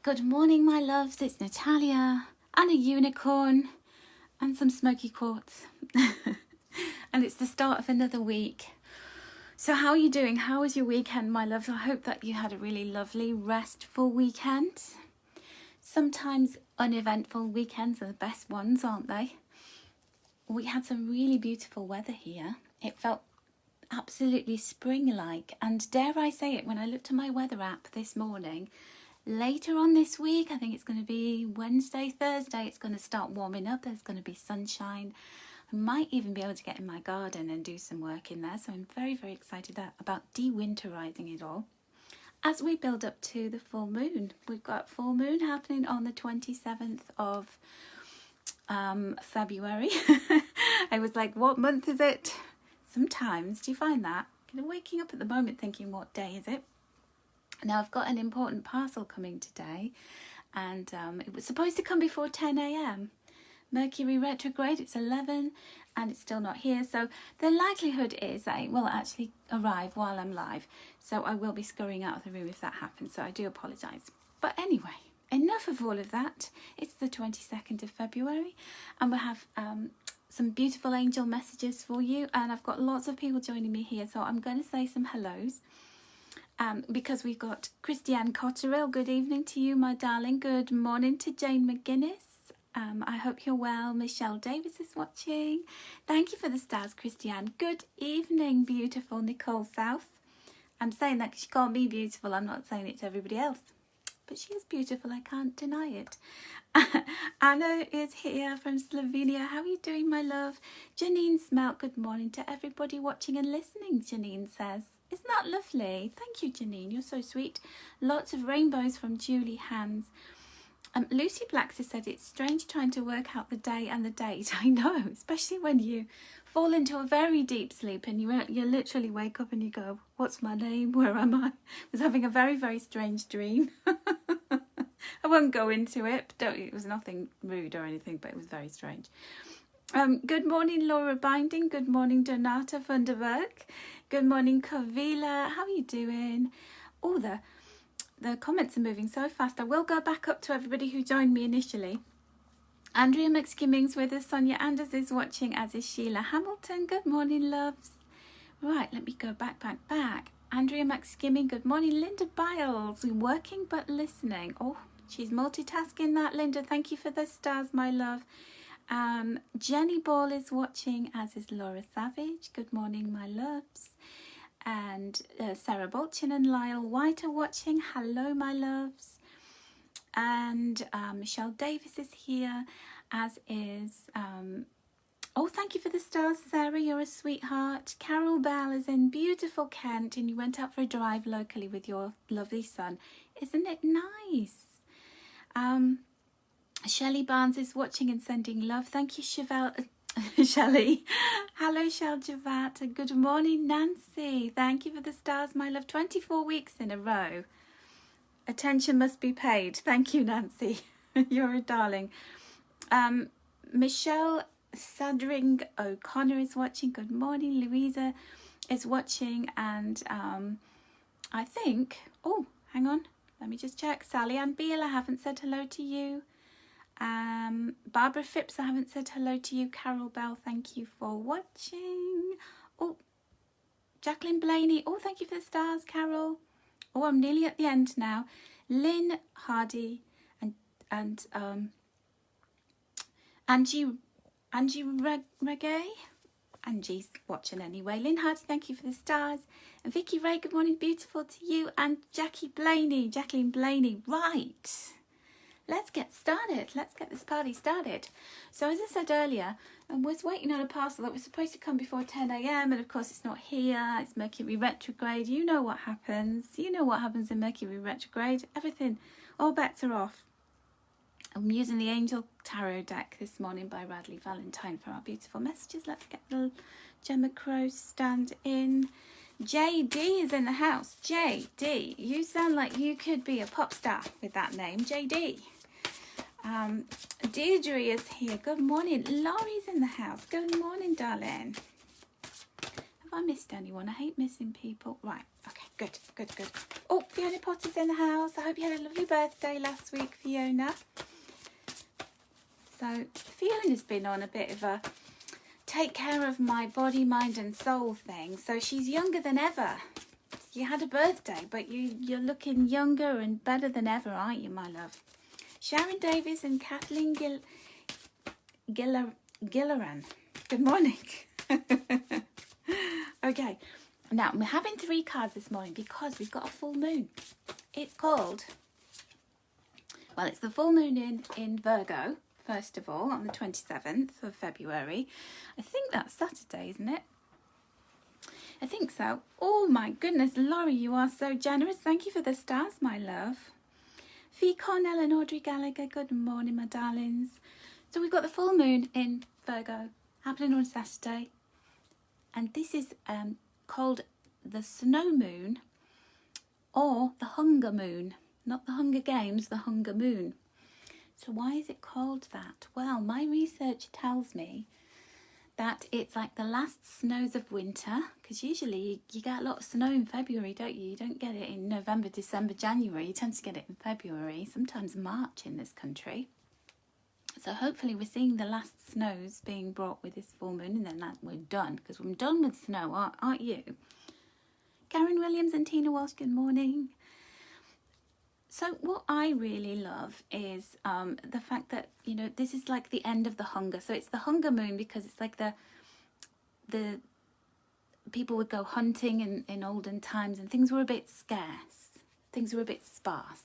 Good morning, my loves. It's Natalia and a unicorn and some smoky quartz. And it's the start of another week. So how are you doing? How was your weekend, my loves? I hope that you had a really lovely, restful weekend. Sometimes uneventful weekends are the best ones, aren't they? We had some really beautiful weather here. It felt absolutely spring-like. And dare I say it, when I looked at my weather app this morning, later on this week, I think it's going to be Wednesday, Thursday, it's going to start warming up. There's going to be sunshine. I might even be able to get in my garden and do some work in there. So I'm very, very excited about de-winterizing it all. As we build up to the full moon, we've got full moon happening on the 27th of February. I was like, what month is it? Sometimes, do you find that? I'm waking up at the moment thinking, what day is it? Now, I've got an important parcel coming today, and it was supposed to come before 10 a.m. Mercury retrograde, it's 11, and it's still not here. So the likelihood is that it will actually arrive while I'm live. So I will be scurrying out of the room if that happens, so I do apologise. But anyway, enough of all of that. It's the 22nd of February, and we'll have some beautiful angel messages for you. And I've got lots of people joining me here, so I'm going to say some hellos. Because we've got Christiane Cotterill. Good evening to you, my darling. Good morning to Jane McGuinness. I hope you're well. Michelle Davis is watching. Thank you for the stars, Christiane. Good evening, beautiful Nicole South. I'm saying that because she can't be beautiful. I'm not saying it to everybody else. But she is beautiful. I can't deny it. Anna is here from Slovenia. How are you doing, my love? Janine Smelt. Good morning to everybody watching and listening, Janine says. Isn't that lovely? Thank you, Janine. You're so sweet. Lots of rainbows from Julie Hands. Lucy Blacks has said it's strange trying to work out the day and the date. I know, especially when you fall into a very deep sleep and you literally wake up and you go, what's my name? Where am I? I was having a very, very strange dream. I won't go into it. It was nothing rude or anything, but it was very strange. Good morning, Laura Binding. Good morning, Donata van der Berg. Good morning, Kavila. How are you doing? Oh, the comments are moving so fast. I will go back up to everybody who joined me initially. Andrea McSkimming's with us. Sonia Anders is watching, as is Sheila Hamilton. Good morning, loves. Right, let me go back. Andrea McSkimming, good morning. Linda Biles, working but listening. Oh, she's multitasking that, Linda. Thank you for the stars, my love. Jenny Ball is watching, as is Laura Savage. Good morning, my loves. And Sarah Bolchin and Lyle White are watching. Hello, my loves. And Michelle Davis is here, as is oh, thank you for the stars, Sarah. You're a sweetheart. Carol Bell is in beautiful Kent, and you went out for a drive locally with your lovely son. Isn't it nice? Shelley Barnes is watching and sending love. Thank you, Shelley. Hello, Shell Javat. Good morning, Nancy. Thank you for the stars, my love. 24 weeks in a row. Attention must be paid. Thank you, Nancy. You're a darling. Michelle Sudring O'Connor is watching. Good morning. Louisa is watching. And I think... Oh, hang on. Let me just check. Sally Ann Beale, I haven't said hello to you. Barbara Phipps, I haven't said hello to you. Carol Bell, thank you for watching. Oh, Jacqueline Blaney, oh, thank you for the stars, Carol. Oh, I'm nearly at the end now. Lynn Hardy and Angie Reggae. Angie's watching anyway. Lynn Hardy, thank you for the stars. And Vicky Ray, good morning, beautiful to you. And Jacqueline Blaney, right. Let's get started. Let's get this party started. So as I said earlier, I was waiting on a parcel that was supposed to come before 10 a.m. and of course it's not here. It's Mercury retrograde. You know what happens. You know what happens in Mercury retrograde. Everything, all bets are off. I'm using the Angel Tarot deck this morning by Radley Valentine for our beautiful messages. Let's get the Gemma Crow stand in. JD is in the house. JD, you sound like you could be a pop star with that name, JD. Deirdre is here. Good morning. Laurie's in the house. Good morning, darling. Have I missed anyone? I hate missing people. Right, okay. Good, good, good. Oh, Fiona Potter's in the house. I hope you had a lovely birthday last week, Fiona. So Fiona's been on a bit of a take care of my body, mind and soul thing. So she's younger than ever. You had a birthday, but you're looking younger and better than ever, aren't you, my love? Sharon Davis and Kathleen Gilleran. Good morning. Okay, now we're having 3 cards this morning because we've got a full moon. It's called, well, it's the full moon in Virgo, first of all, on the 27th of February. I think that's Saturday, isn't it? I think so. Oh my goodness, Laurie, you are so generous. Thank you for the stars, my love. Fee Cornell and Audrey Gallagher, good morning, my darlings. So we've got the full moon in Virgo happening on Saturday. And this is called the snow moon or the hunger moon. Not the Hunger Games, the hunger moon. So why is it called that? Well, my research tells me that it's like the last snows of winter, because usually you get a lot of snow in February, don't you? You don't get it in November, December, January. You tend to get it in February, sometimes March in this country. So hopefully we're seeing the last snows being brought with this full moon, and then that we're done, because we're done with snow, aren't you? Karen Williams and Tina Walsh, good morning. So what I really love is the fact that, you know, this is like the end of the hunger. So it's the hunger moon because it's like the people would go hunting in olden times and things were a bit scarce. Things were a bit sparse.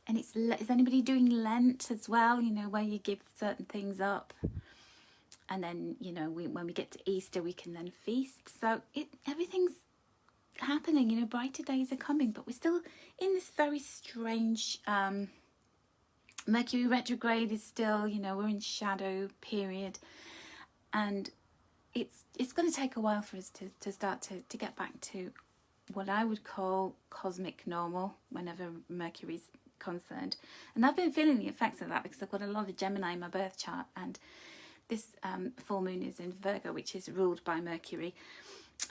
And is anybody doing Lent as well, you know, where you give certain things up? And then, you know, when we get to Easter, we can then feast. So everything's happening, you know, brighter days are coming, but we're still in this very strange Mercury retrograde is still, you know, we're in shadow period, and it's going to take a while for us to start to get back to what I would call cosmic normal whenever Mercury's concerned. And I've been feeling the effects of that because I've got a lot of Gemini in my birth chart, and this full moon is in Virgo, which is ruled by Mercury.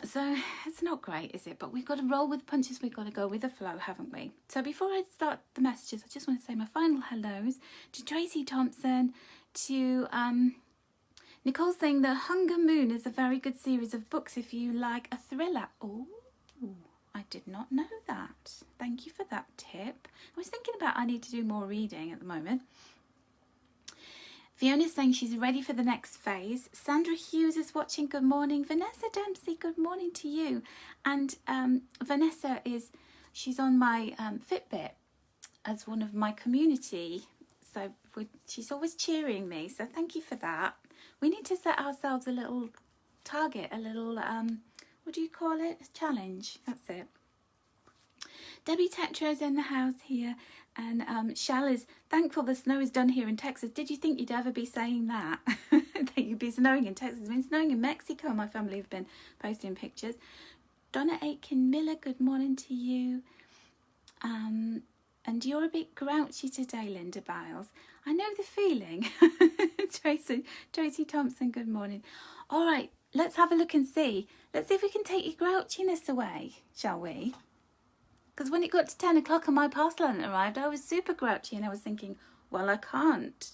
So it's not great, is it? But we've got to roll with punches. We've got to go with the flow, haven't we? So before I start the messages, I just want to say my final hellos to Tracy Thompson, to Nicole saying The Hunger Moon is a very good series of books if you like a thriller. Oh, I did not know that. Thank you for that tip. I was thinking about I need to do more reading at the moment. Fiona's saying she's ready for the next phase. Sandra Hughes is watching. Good morning. Vanessa Dempsey, good morning to you. And Vanessa she's on my Fitbit as one of my community. So she's always cheering me. So thank you for that. We need to set ourselves a little target, a little, what do you call it? A challenge. That's it. Debbie Tetra's in the house here. And Shell is thankful the snow is done here in Texas. Did you think you'd ever be saying that? That you'd be snowing in Texas? It's been snowing in Mexico. My family have been posting pictures. Donna Aitken Miller, good morning to you. And you're a bit grouchy today, Linda Biles. I know the feeling. Tracy Thompson, good morning. All right, let's have a look and see. Let's see if we can take your grouchiness away, shall we? Because when it got to 10 o'clock and my parcel hadn't arrived, I was super grouchy, and I was thinking, well, I can't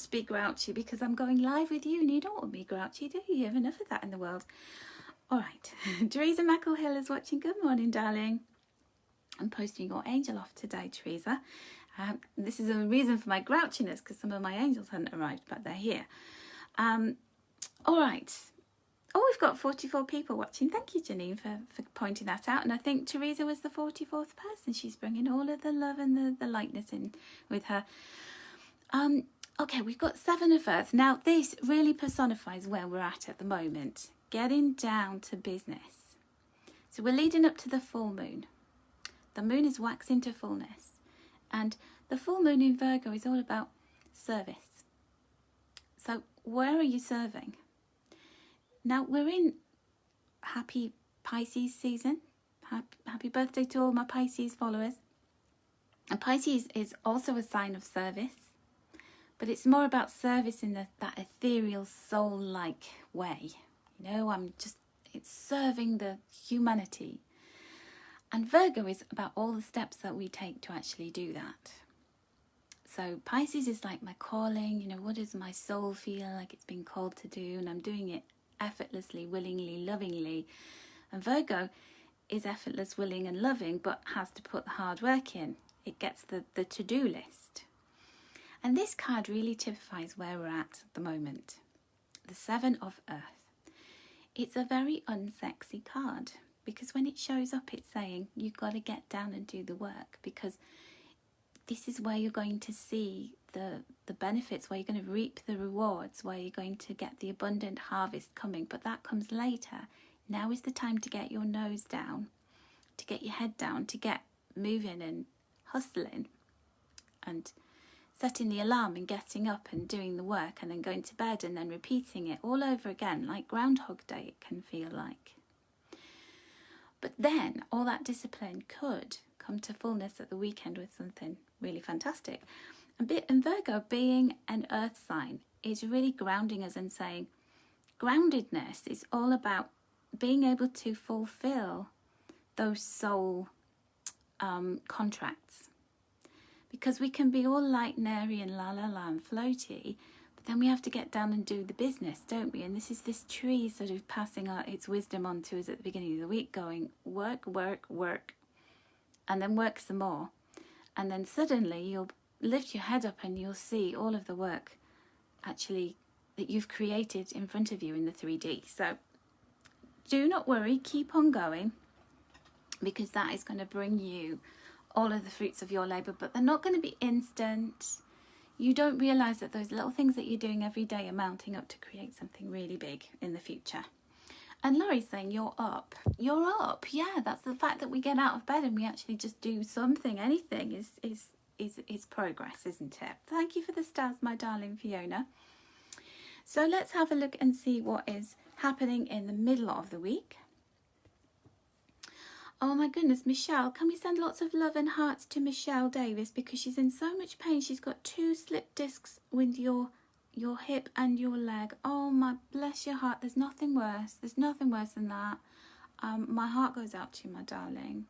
be grouchy because I'm going live with you, and you don't want me grouchy, do you? You have enough of that in the world. All right. Teresa McElhill is watching. Good morning, darling. I'm posting your angel off today, Teresa. This is a reason for my grouchiness because some of my angels hadn't arrived, but they're here. All right. Oh, we've got 44 people watching. Thank you, Janine, for pointing that out. And I think Teresa was the 44th person. She's bringing all of the love and the lightness in with her. Okay, we've got 7 of Earth. Now, this really personifies where we're at the moment. Getting down to business. So we're leading up to the full moon. The moon is waxing to fullness. And the full moon in Virgo is all about service. So where are you serving? Now, we're in happy Pisces season. Happy birthday to all my Pisces followers. And Pisces is also a sign of service, but it's more about service in that ethereal, soul-like way. You know, it's serving the humanity. And Virgo is about all the steps that we take to actually do that. So Pisces is like my calling, what does my soul feel like it's been called to do? And I'm doing it effortlessly, willingly, lovingly. And Virgo is effortless, willing and loving, but has to put the hard work in. It gets the to-do list. And this card really typifies where we're at the moment. The Seven of Earth. It's a very unsexy card because when it shows up, it's saying you've got to get down and do the work, because this is where you're going to see the benefits, where you're going to reap the rewards, where you're going to get the abundant harvest coming. But that comes later. Now is the time to get your nose down, to get your head down, to get moving and hustling and setting the alarm and getting up and doing the work and then going to bed and then repeating it all over again, like Groundhog Day it can feel like. But then all that discipline could come to fullness at the weekend with something really fantastic. And Virgo, being an earth sign, is really grounding us and saying groundedness is all about being able to fulfill those soul contracts. Because we can be all light and airy and la la la and floaty, but then we have to get down and do the business, don't we? And this is this tree sort of passing its wisdom on to us at the beginning of the week, going work, work, work, and then work some more. And then suddenly you'll lift your head up and you'll see all of the work actually that you've created in front of you in the 3D. So do not worry, keep on going, because that is going to bring you all of the fruits of your labour, but they're not going to be instant. You don't realise that those little things that you're doing every day are mounting up to create something really big in the future. And Laurie's saying you're up. You're up. Yeah, that's the fact that we get out of bed and we actually just do something, anything is progress, isn't it? Thank you for the stars, my darling Fiona. So let's have a look and see what is happening in the middle of the week. Oh my goodness, Michelle, can we send lots of love and hearts to Michelle Davis, because she's in so much pain. She's got 2 slip discs with your hip and your leg. Oh my, bless your heart. There's nothing worse. There's nothing worse than that. My heart goes out to you, my darling.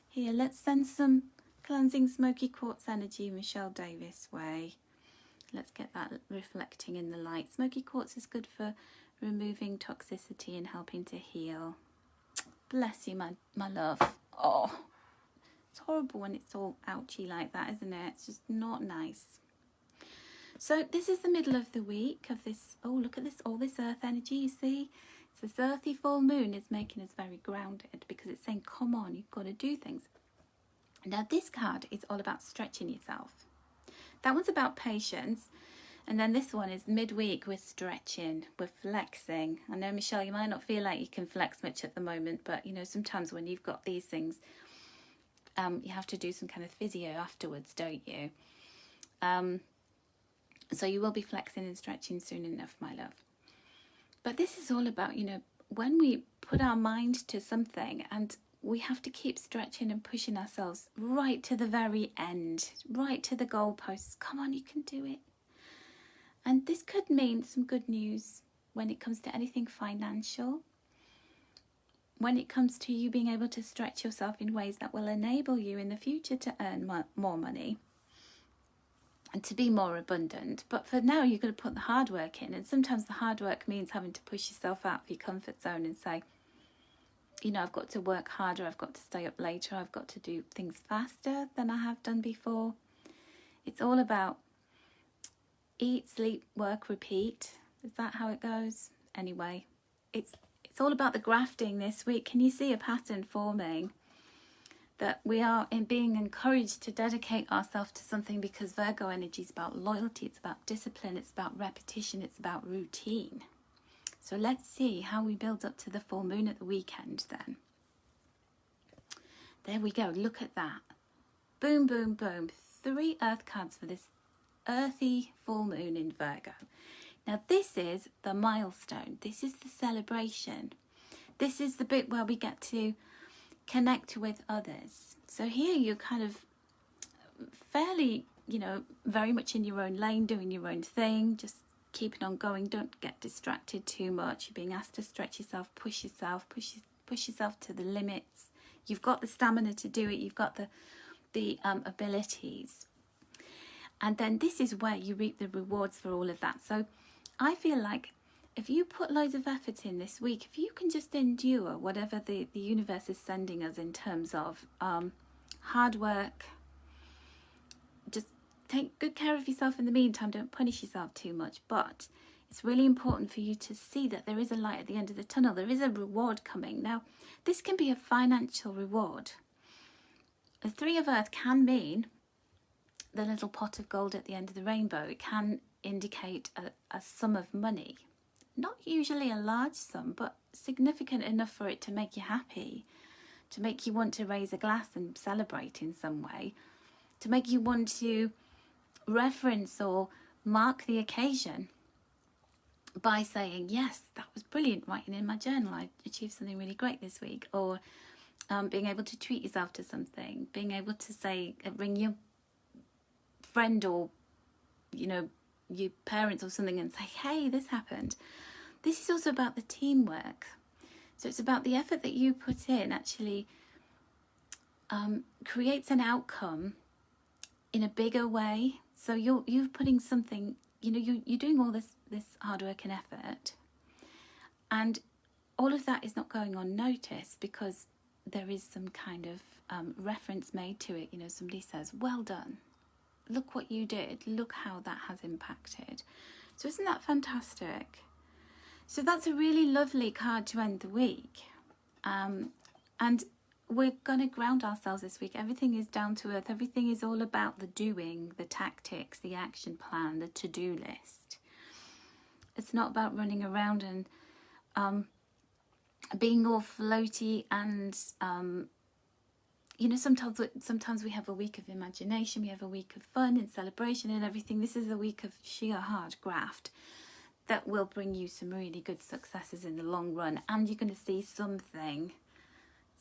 Here, let's send some cleansing smoky quartz energy Michelle Davis way. Let's get that reflecting in the light. Smoky quartz is good for removing toxicity and helping to heal. Bless you, my love. Oh, it's horrible when it's all ouchy like that, isn't it? It's just not nice. So this is the middle of the week of this. Oh, look at this, all this earth energy, you see? It's this earthy full moon is making us very grounded, because it's saying, come on, you've got to do things. Now this card is all about stretching yourself. That one's about patience. And then this one is midweek, we're stretching, we're flexing. I know, Michelle, you might not feel like you can flex much at the moment, but, sometimes when you've got these things, you have to do some kind of physio afterwards, don't you? So you will be flexing and stretching soon enough, my love. But this is all about, when we put our mind to something, and we have to keep stretching and pushing ourselves right to the very end, right to the goalposts. Come on, you can do it. And this could mean some good news when it comes to anything financial, when it comes to you being able to stretch yourself in ways that will enable you in the future to earn more money and to be more abundant. But for now, you've got to put the hard work in. And sometimes the hard work means having to push yourself out of your comfort zone and say, I've got to work harder, I've got to stay up later, I've got to do things faster than I have done before. It's all about eat, sleep, work, repeat. Is that how it goes? Anyway, it's all about the grafting this week. Can you see a pattern forming? That we are being encouraged to dedicate ourselves to something, because Virgo energy is about loyalty, it's about discipline, it's about repetition, it's about routine. So let's see how we build up to the full moon at the weekend then. There we go, look at that. Boom, boom, boom. 3 earth cards for this earthy full moon in Virgo. Now this is the milestone. This is the celebration. This is the bit where we get to connect with others. So here you're kind of fairly, very much in your own lane, doing your own thing, just keeping on going. Don't get distracted too much. You're being asked to stretch yourself, push yourself to the limits. You've got the stamina to do it. You've got the abilities. And then this is where you reap the rewards for all of that. So I feel like if you put loads of effort in this week, if you can just endure whatever the universe is sending us in terms of hard work, just take good care of yourself in the meantime. Don't punish yourself too much. But it's really important for you to see that there is a light at the end of the tunnel. There is a reward coming. Now, this can be a financial reward. The Three of Earth can mean the little pot of gold at the end of the rainbow. It can indicate a sum of money. Not usually a large sum, but significant enough for it to make you happy, to make you want to raise a glass and celebrate in some way, to make you want to reference or mark the occasion by saying, yes, that was brilliant, writing in my journal, I achieved something really great this week, or being able to treat yourself to something, being able to say, ring your friend or, you know, your parents or something and say, hey, this happened. This is also about the teamwork. So it's about the effort that you put in actually creates an outcome in a bigger way. So you're putting something, you know, you're doing all this hard work and effort, and all of that is not going unnoticed because there is some kind of reference made to it. You know, somebody says, well done, look what you did, look how that has impacted. So isn't that fantastic? So that's a really lovely card to end the week. And we're going to ground ourselves this week. Everything is down to earth. Everything is all about the doing, the tactics, the action plan, the to-do list. It's not about running around and being all floaty and, you know, sometimes we have a week of imagination, we have a week of fun and celebration and everything. This is a week of sheer hard graft that will bring you some really good successes in the long run, and you're going to see something,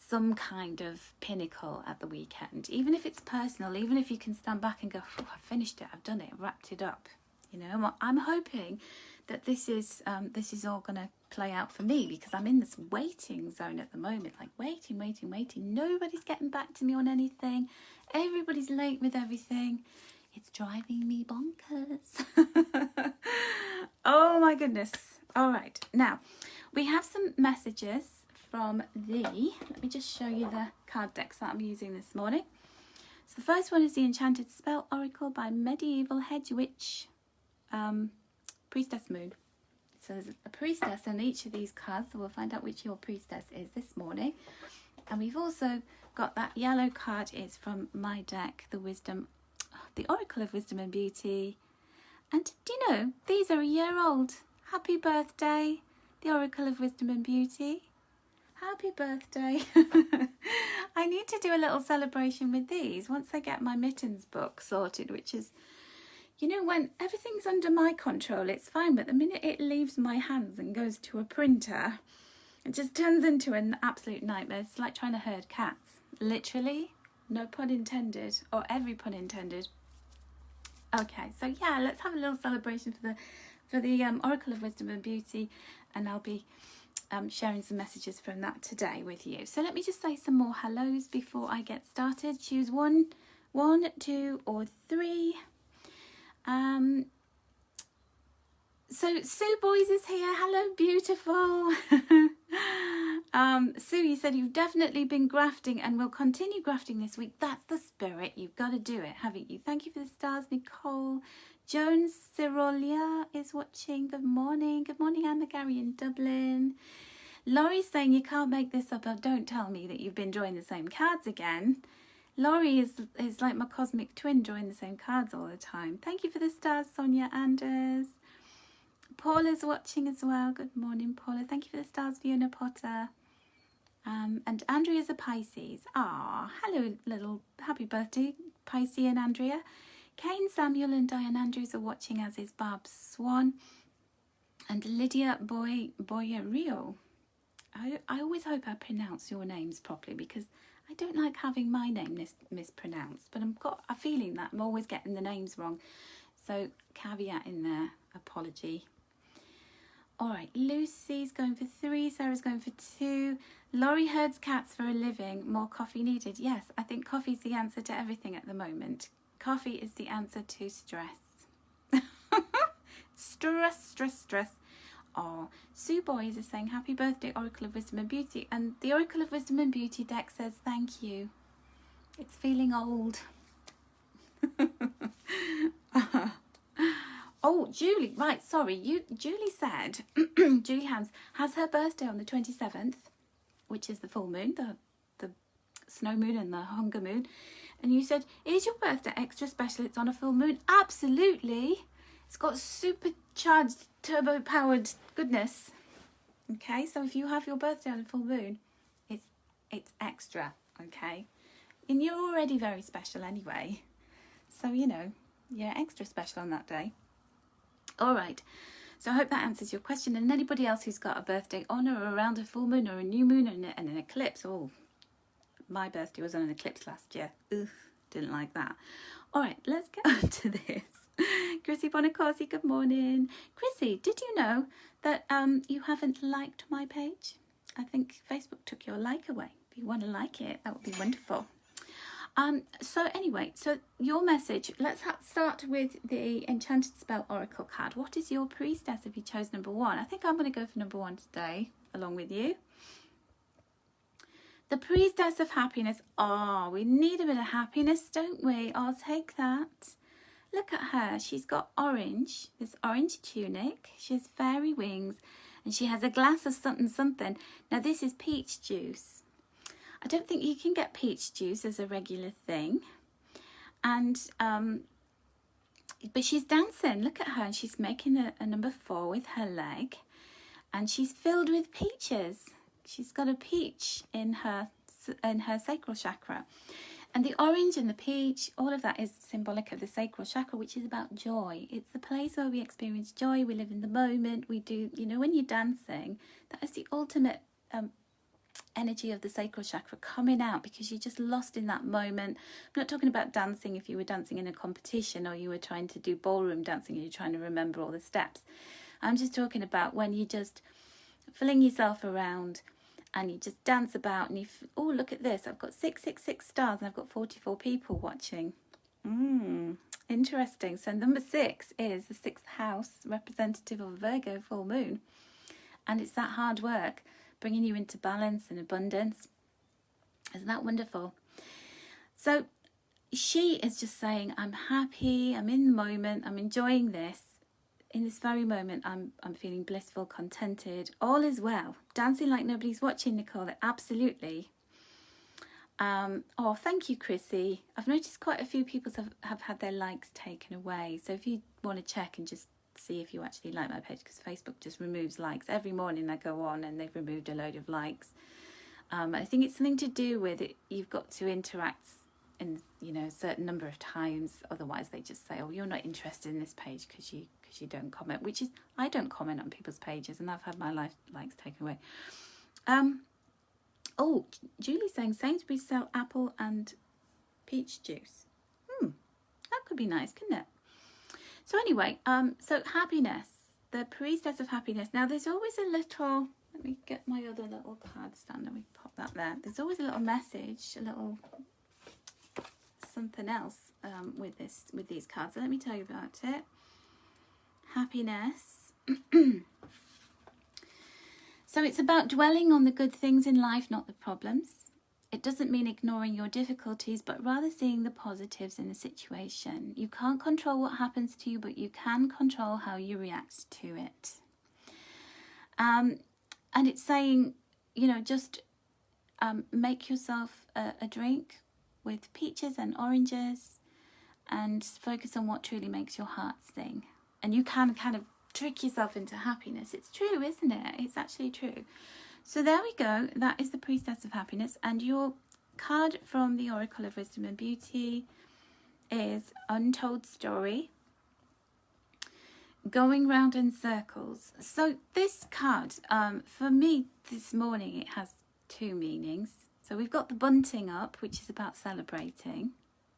some kind of pinnacle at the weekend, even if it's personal, even if you can stand back and go, oh, I've finished it, I've done it, I've wrapped it up. You know, I'm hoping that this is all going to play out for me, because I'm in this waiting zone at the moment, like waiting. Nobody's getting back to me on anything. Everybody's late with everything. It's driving me bonkers. Oh my goodness. All right. Now, we have some messages from let me just show you the card decks that I'm using this morning. So the first one is the Enchanted Spell Oracle by Medieval Hedge Witch, Priestess Moon. So there's a priestess on each of these cards, so we'll find out which your priestess is this morning. And we've also got that yellow card is from my deck, the Oracle of Wisdom and Beauty. And do you know, these are a year old. Happy birthday, the Oracle of Wisdom and Beauty. Happy birthday. I need to do a little celebration with these once I get my mittens book sorted, which is, you know, when everything's under my control, it's fine. But the minute it leaves my hands and goes to a printer, it just turns into an absolute nightmare. It's like trying to herd cats. Literally, no pun intended, or every pun intended. Okay, so yeah, let's have a little celebration for the Oracle of Wisdom and Beauty, and I'll be sharing some messages from that today with you. So let me just say some more hellos before I get started. Choose one, two, or three. So Sue Boys is here. Hello, beautiful. Sue, you said you've definitely been grafting and will continue grafting this week. That's the spirit. You've got to do it, haven't you? Thank you for the stars, Nicole. Jones Cirolia is watching. Good morning. Good morning, Anna Gary in Dublin. Laurie's saying you can't make this up. Oh, don't tell me that you've been drawing the same cards again. Laurie is like my cosmic twin, drawing the same cards all the time. Thank you for the stars, Sonia Anders. Paula's watching as well. Good morning, Paula. Thank you for the stars, Fiona Potter. And Andrea's a Pisces. Ah, hello, little happy birthday, Pisces and Andrea. Kane Samuel and Diane Andrews are watching, as is Barb Swan. And Lydia Boyerio. I always hope I pronounce your names properly, because I don't like having my name mispronounced, but I've got a feeling that I'm always getting the names wrong. So caveat in there, apology. All right, Lucy's going for 3, Sarah's going for 2. Laurie herds cats for a living, more coffee needed. Yes, I think coffee's the answer to everything at the moment. Coffee is the answer to stress. Stress. Oh, Sue Boys is saying, happy birthday, Oracle of Wisdom and Beauty. And the Oracle of Wisdom and Beauty deck says, thank you. It's feeling old. Oh, Julie, right, sorry. Julie said, Julie Hans has her birthday on the 27th, which is the full moon, the snow moon and the hunger moon. And you said, is your birthday extra special? It's on a full moon. Absolutely. It's got supercharged, turbo-powered goodness. Okay, so if you have your birthday on a full moon, it's extra, okay? And you're already very special anyway. So, you know, you're extra special on that day. All right, so I hope that answers your question. And anybody else who's got a birthday on or around a full moon or a new moon and an eclipse. Oh, my birthday was on an eclipse last year. Ugh, didn't like that. All right, let's get on to this. Chrissy Bonacorsi, good morning. Chrissy, did you know that you haven't liked my page? I think Facebook took your like away. If you want to like it, that would be wonderful. So anyway, so your message, let's start with the Enchanted Spell Oracle card. What is your priestess if you chose number 1? I think I'm going to go for number 1 today, along with you. The Priestess of Happiness. Oh, we need a bit of happiness, don't we? I'll take that. Look at her. She's got orange, this orange tunic. She has fairy wings, and she has a glass of something. Now, this is peach juice. I don't think you can get peach juice as a regular thing. And, but she's dancing. Look at her. And she's making a number 4 with her leg. And she's filled with peaches. She's got a peach in her sacral chakra. And the orange and the peach, all of that is symbolic of the sacral chakra, which is about joy. It's the place where we experience joy. We live in the moment. We do, you know, when you're dancing, that is the ultimate energy of the sacral chakra coming out, because you're just lost in that moment. I'm not talking about dancing if you were dancing in a competition or you were trying to do ballroom dancing and you're trying to remember all the steps. I'm just talking about when you just fling yourself around and you just dance about and oh, look at this. I've got 666 stars and I've got 44 people watching. Interesting. So number 6 is the 6th house, representative of Virgo full moon. And it's that hard work, bringing you into balance and abundance. Isn't that wonderful? So she is just saying, I'm happy, I'm in the moment, I'm enjoying this. In this very moment, I'm feeling blissful, contented, all is well. Dancing like nobody's watching, Nicole, absolutely. Oh, thank you, Chrissy. I've noticed quite a few people have had their likes taken away. So if you want to check and just see if you actually like my page, because Facebook just removes likes. Every morning I go on and they've removed a load of likes. I think it's something to do with it. You've got to interact in, you know, a certain number of times. Otherwise they just say, oh, you're not interested in this page because you don't comment, which is, I don't comment on people's pages and I've had my likes taken away. Oh, Julie's saying Sainsbury's sell apple and peach juice. That could be nice, couldn't it? So anyway, so happiness, the priestess of happiness. Now there's always a little, let me get my other little card stand, let me pop that there. There's always a little message, a little something else with these cards. So let me tell you about it. Happiness. So it's about dwelling on the good things in life, not the problems. It doesn't mean ignoring your difficulties, but rather seeing the positives in the situation. You can't control what happens to you, but you can control how you react to it. And it's saying, you know, just make yourself a drink with peaches and oranges and focus on what truly makes your heart sing. And you can kind of trick yourself into happiness. It's true, isn't it? It's actually true. So there we go. That is the Priestess of Happiness. And your card from the Oracle of Wisdom and Beauty is Untold Story. Going round in circles. So this card, for me this morning, it has 2 meanings. So we've got the bunting up, which is about celebrating.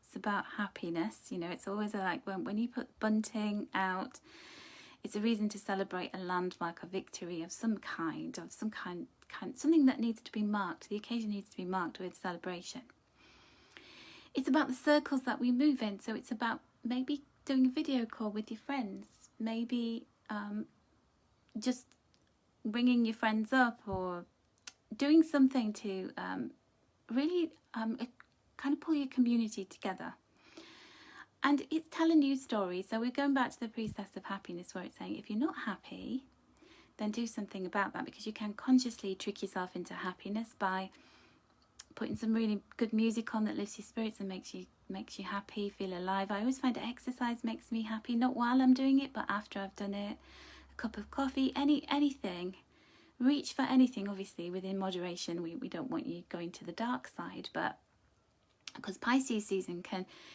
It's about happiness. You know, it's always like when you put bunting out, It's a reason to celebrate a landmark, a victory of some kind, something that needs to be marked. The occasion needs to be marked with celebration. It's about the circles that we move in. So it's about maybe doing a video call with your friends, maybe just bringing your friends up, or doing something to really kind of pull your community together. And it's telling you stories. So we're going back to the Priestess of Happiness, where it's saying if you're not happy, then do something about that, because you can consciously trick yourself into happiness by putting some really good music on that lifts your spirits and makes you happy, feel alive. I always find exercise makes me happy, not while I'm doing it, but after I've done it. A cup of coffee, anything. Reach for anything, obviously within moderation. We don't want you going to the dark side, but because Pisces season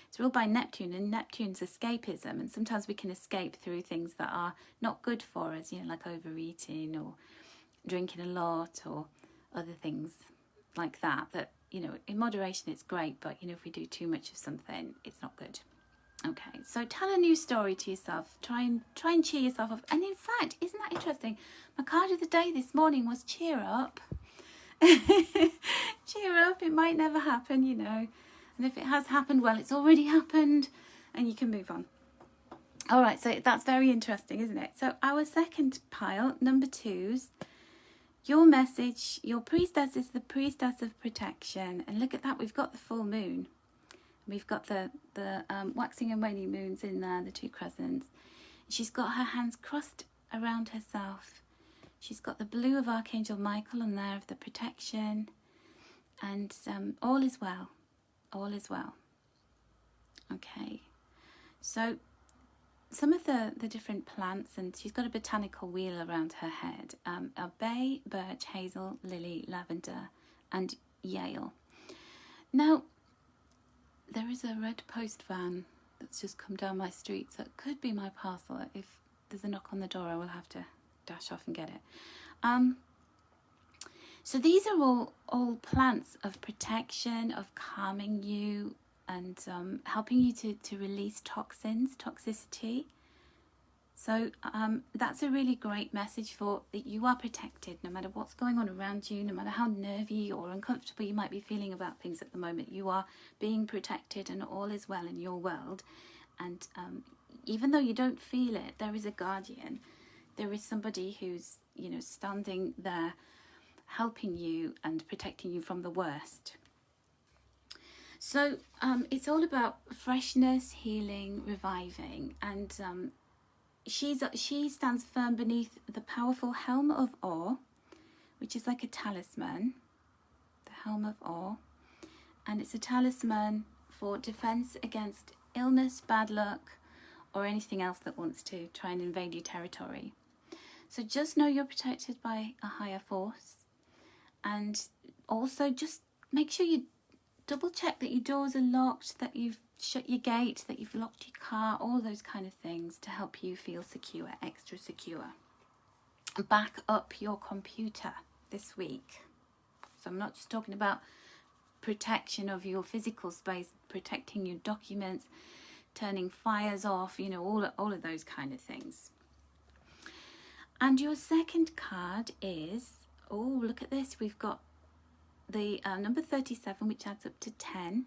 it's ruled by Neptune, and Neptune's escapism, and sometimes we can escape through things that are not good for us, like overeating or drinking a lot or other things like that, in moderation it's great, but if we do too much of something, it's not good. Okay, so tell a new story to yourself. Try and cheer yourself up. And in fact, isn't that interesting? My card of the day this morning was cheer up. Cheer up, it might never happen, And if it has happened, well, it's already happened, and you can move on. All right, so that's very interesting, isn't it? So our second pile, number 2s, your message, your priestess is the priestess of protection. And look at that, we've got the full moon. We've got the waxing and waning moons in there, the 2 crescents. She's got her hands crossed around herself. She's got the blue of Archangel Michael on there of the protection. And all is well. All is well. Okay. So some of the different plants, and she's got a botanical wheel around her head. Are bay, birch, hazel, lily, lavender, and yale. Now, there is a red post van that's just come down my street, so it could be my parcel. If there's a knock on the door, I will have to dash off and get it. So these are all plants of protection, of calming you, and helping you to release toxicity. So that's a really great message for that you are protected no matter what's going on around you, no matter how nervy or uncomfortable you might be feeling about things at the moment. You are being protected, and all is well in your world. And even though you don't feel it, there is a guardian. There is somebody who's, standing there helping you and protecting you from the worst. So it's all about freshness, healing, reviving, and she stands firm beneath the powerful helm of Or, which is like a talisman, the helm of Or, and it's a talisman for defense against illness, bad luck, or anything else that wants to try and invade your territory. So just know you're protected by a higher force, and also just make sure you double check that your doors are locked, that you've shut your gate, that you've locked your car, all those kind of things to help you feel secure, extra secure. Back up your computer this week. So I'm not just talking about protection of your physical space, protecting your documents, turning fires off, all of those kind of things. And your second card is, look at this, we've got the number 37, which adds up to 10.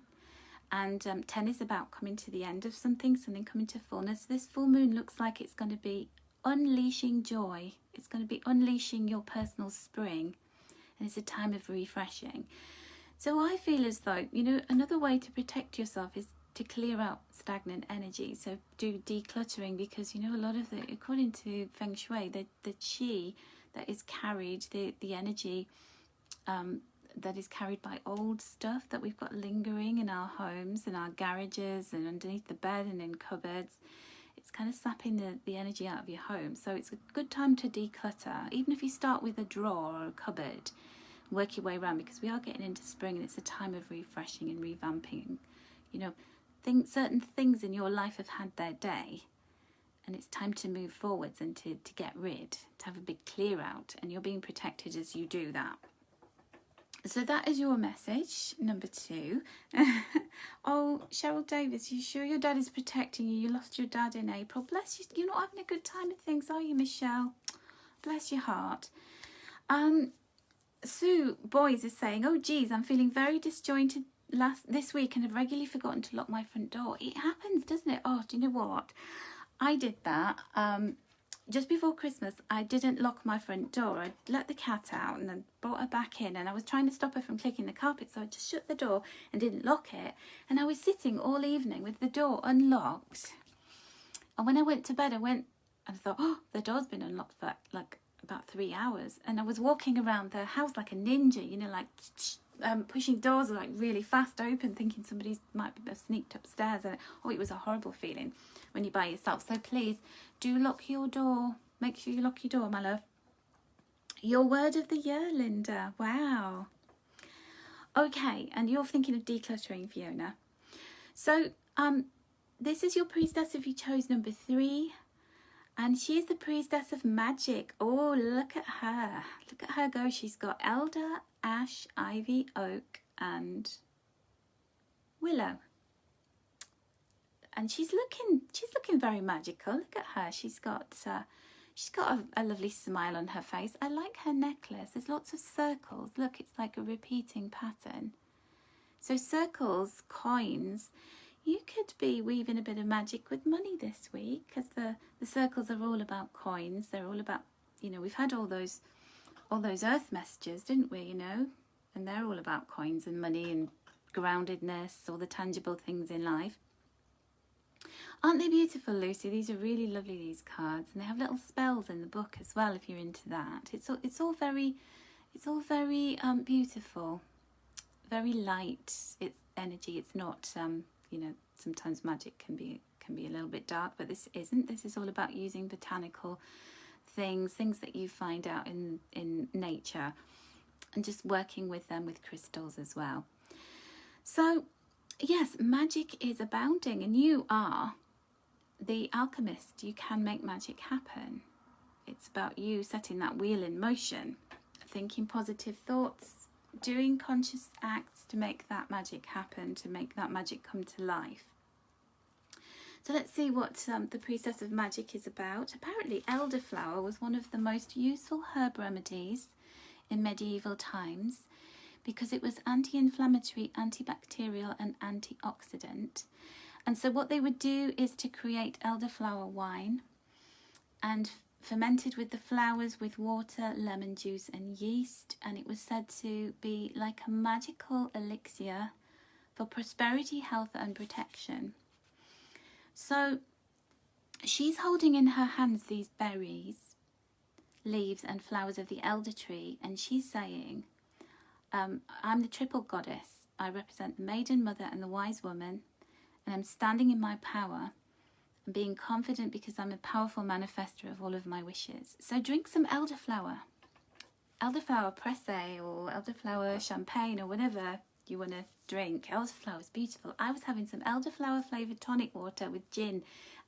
And 10 is about coming to the end of something coming to fullness. This full moon looks like it's going to be unleashing joy. It's going to be unleashing your personal spring. And it's a time of refreshing. So I feel as though, another way to protect yourself is to clear out stagnant energy. So do decluttering, because, a lot of according to Feng Shui, the qi that is carried, the energy that is carried by old stuff that we've got lingering in our homes, in our garages, and underneath the bed and in cupboards. It's kind of sapping the energy out of your home. So it's a good time to declutter, even if you start with a drawer or a cupboard, work your way around, because we are getting into spring and it's a time of refreshing and revamping. Certain things in your life have had their day, and it's time to move forwards and to get rid, to have a big clear out, and you're being protected as you do that. So that is your message, number 2. Oh, Cheryl Davis, you sure your dad is protecting you? You lost your dad in April. Bless you. You're not having a good time with things, are you, Michelle? Bless your heart. Sue Boys is saying, oh, geez, I'm feeling very disjointed this week and have regularly forgotten to lock my front door. It happens, doesn't it? Oh, do you know what? I did that. Just before Christmas, I didn't lock my front door. I let the cat out and then brought her back in, and I was trying to stop her from clicking the carpet, so I just shut the door and didn't lock it. And I was sitting all evening with the door unlocked. And when I went to bed, I thought, oh, the door's been unlocked for like about 3 hours. And I was walking around the house like a ninja, you know, like pushing doors like really fast open, thinking somebody might have sneaked upstairs. And it was a horrible feeling when you're by yourself. So please do lock your door. Make sure you lock your door, my love. Your word of the year, Linda. Wow. Okay, and you're thinking of decluttering, Fiona. So this is your priestess if you chose number 3. And she's the priestess of magic. Oh, look at her. Look at her go. She's got elder, ash, ivy, oak, and willow. And she's looking very magical. Look at her. She's got a lovely smile on her face. I like her necklace. There's lots of circles. Look, it's like a repeating pattern. So circles, coins. You could be weaving a bit of magic with money this week, because the circles are all about coins. They're all about, you know, we've had all those earth messages, didn't we, you know? And they're all about coins and money and groundedness, all the tangible things in life. Aren't they beautiful, Lucy? These are really lovely, these cards, and they have little spells in the book as well if you're into that. It's all very beautiful, very light. It's energy. It's not you know, sometimes magic can be a little bit dark, but this isn't. This is all about using botanical things that you find out in nature, and just working with them with crystals as well. So yes, magic is abounding, and you are the alchemist. You can make magic happen. It's about you setting that wheel in motion, thinking positive thoughts, doing conscious acts to make that magic happen, to make that magic come to life. So let's see what the priestess of magic is about. Apparently elderflower was one of the most useful herb remedies in medieval times because it was anti-inflammatory, antibacterial and antioxidant. And so what they would do is to create elderflower wine and fermented with the flowers with water, lemon juice and yeast, and it was said to be like a magical elixir for prosperity, health and protection. So she's holding in her hands these berries, leaves and flowers of the elder tree, and she's saying, I'm the triple goddess. I represent the maiden mother and the wise woman, and I'm standing in my power and being confident because I'm a powerful manifester of all of my wishes. So drink some elderflower presse or elderflower champagne or whatever you want to drink. Elderflower is beautiful. I was having some elderflower flavoured tonic water with gin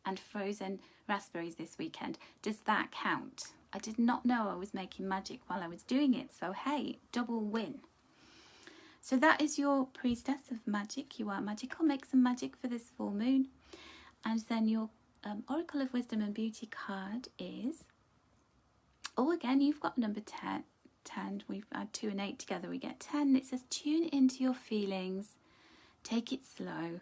and frozen raspberries this weekend. Does that count? I did not know I was making magic while I was doing it. So hey, double win. So that is your priestess of magic. You are magical. Make some magic for this full moon. And then your Oracle of Wisdom and Beauty card is, oh, again, you've got number 10. We've had 2 and 8 together. We get 10. It says, tune into your feelings. Take it slow.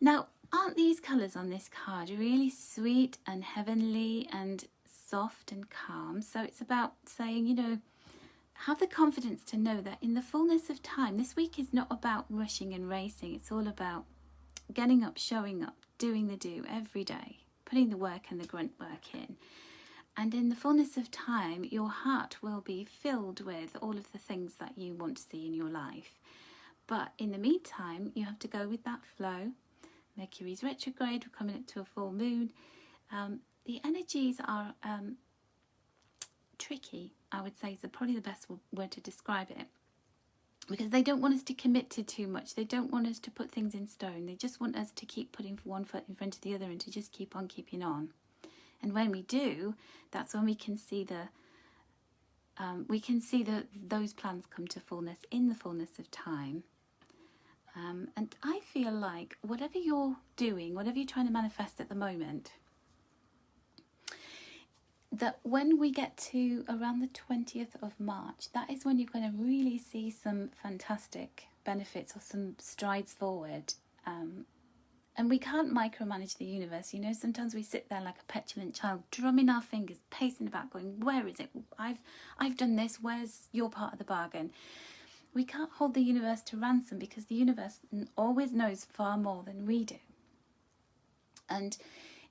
Now, aren't these colours on this card really sweet and heavenly and soft and calm? So it's about saying, you know, have the confidence to know that in the fullness of time, this week is not about rushing and racing. It's all about getting up, showing up, doing the do every day, putting the work and the grunt work in. And in the fullness of time, your heart will be filled with all of the things that you want to see in your life. But in the meantime, you have to go with that flow. Mercury's retrograde, we're coming up to a full moon. The energies are tricky, I would say, is probably the best word to describe it. Because they don't want us to commit to too much. They don't want us to put things in stone. They just want us to keep putting one foot in front of the other and to just keep on keeping on. And when we do, that's when we can see the we can see that those plans come to fullness in the fullness of time. And I feel like whatever you're doing, whatever you're trying to manifest at the moment, that when we get to around the 20th of March, that is when you're going to really see some fantastic benefits or some strides forward. And we can't micromanage the universe. You know, sometimes we sit there like a petulant child, drumming our fingers, pacing about, going, where is it? I've done this. Where's your part of the bargain? We can't hold the universe to ransom because the universe always knows far more than we do. And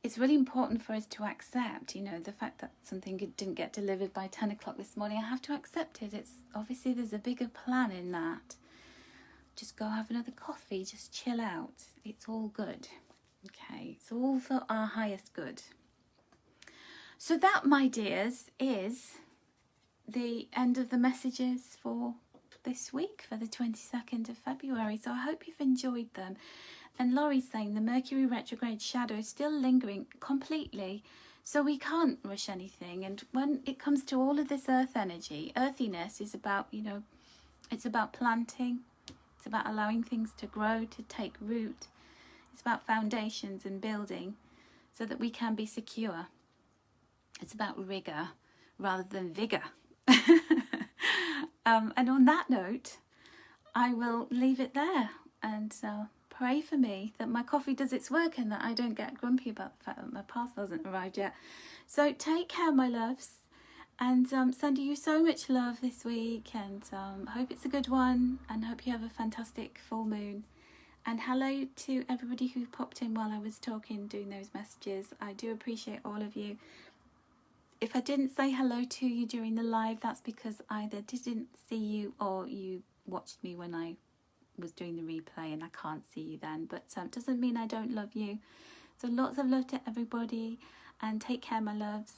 it's really important for us to accept, you know, the fact that something didn't get delivered by 10 o'clock this morning. I have to accept it. It's obviously there's a bigger plan in that. Just go have another coffee, just chill out. It's all good. Okay, it's all for our highest good. So that, my dears, is the end of the messages for this week, for the 22nd of February. So I hope you've enjoyed them. And Laurie's saying the Mercury retrograde shadow is still lingering completely, so we can't rush anything. And when it comes to all of this earth energy, earthiness is about, you know, it's about planting. It's about allowing things to grow, to take root. It's about foundations and building so that we can be secure. It's about rigor rather than vigor. And on that note, I will leave it there and pray for me that my coffee does its work and that I don't get grumpy about the fact that my parcel hasn't arrived yet. So take care, my loves. And sending you so much love this week, and hope it's a good one, and hope you have a fantastic full moon. And hello to everybody who popped in while I was talking, doing those messages. I do appreciate all of you. If I didn't say hello to you during the live, that's because I either didn't see you or you watched me when I was doing the replay and I can't see you then. But doesn't mean I don't love you. So lots of love to everybody, and take care, my loves.